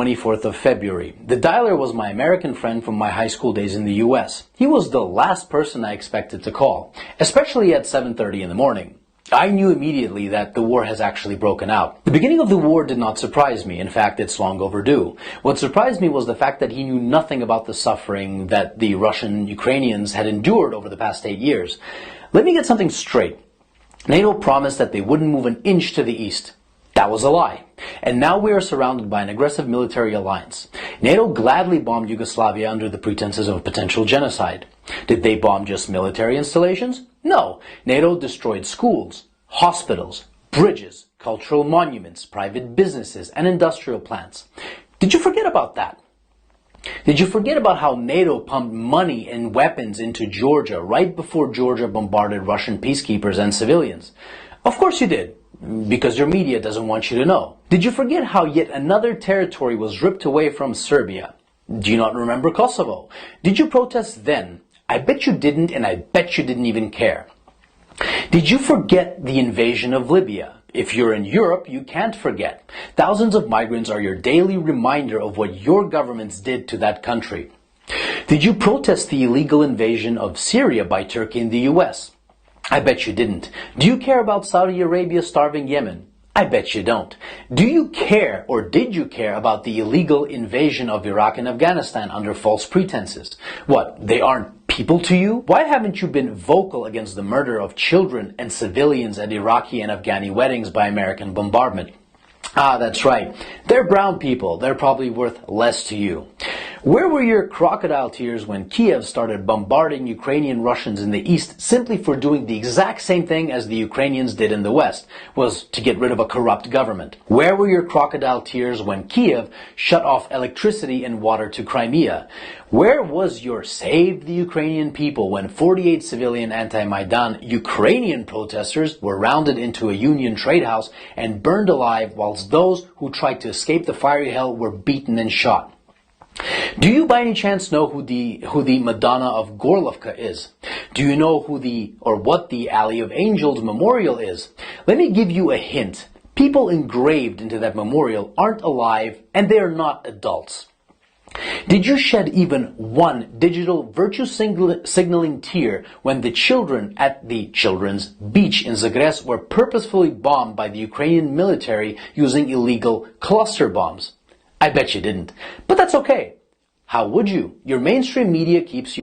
24th of February. The dialer was my American friend from my high school days in the US. He was the last person I expected to call, especially at 7:30 in the morning. I knew immediately that the war has actually broken out. The beginning of the war did not surprise me. In fact, it's long overdue. What surprised me was the fact that he knew nothing about the suffering that the Russian Ukrainians had endured over the past 8 years. Let me get something straight. NATO promised that they wouldn't move an inch to the east. That was a lie. And now we are surrounded by an aggressive military alliance. NATO gladly bombed Yugoslavia under the pretenses of potential genocide. Did they bomb just military installations? No. NATO destroyed schools, hospitals, bridges, cultural monuments, private businesses, and industrial plants. Did you forget about that? Did you forget about how NATO pumped money and weapons into Georgia right before Georgia bombarded Russian peacekeepers and civilians? Of course you did, because your media doesn't want you to know. Did you forget how yet another territory was ripped away from Serbia? Do you not remember Kosovo? Did you protest then? I bet you didn't, and I bet you didn't even care. Did you forget the invasion of Libya? If you're in Europe, you can't forget. Thousands of migrants are your daily reminder of what your governments did to that country. Did you protest the illegal invasion of Syria by Turkey and the US? I bet you didn't. Do you care about Saudi Arabia starving Yemen? I bet you don't. Do you care, or did you care, about the illegal invasion of Iraq and Afghanistan under false pretenses? What, they aren't people to you? Why haven't you been vocal against the murder of children and civilians at Iraqi and Afghani weddings by American bombardment? Ah, that's right. They're brown people. They're probably worth less to you. Where were your crocodile tears when Kiev started bombarding Ukrainian Russians in the east simply for doing the exact same thing as the Ukrainians did in the west, was to get rid of a corrupt government? Where were your crocodile tears when Kiev shut off electricity and water to Crimea? Where was your Save the Ukrainian People when 48 civilian anti-Maidan Ukrainian protesters were rounded into a Union trade house and burned alive whilst those who tried to escape the fiery hell were beaten and shot? Do you by any chance know who the Madonna of Gorlovka is? Do you know what the Alley of Angels memorial is? Let me give you a hint. People engraved into that memorial aren't alive and they are not adults. Did you shed even one digital virtue signaling tear when the children at the children's beach in Zagreb were purposefully bombed by the Ukrainian military using illegal cluster bombs? I bet you didn't. But that's okay. How would you? Your mainstream media keeps you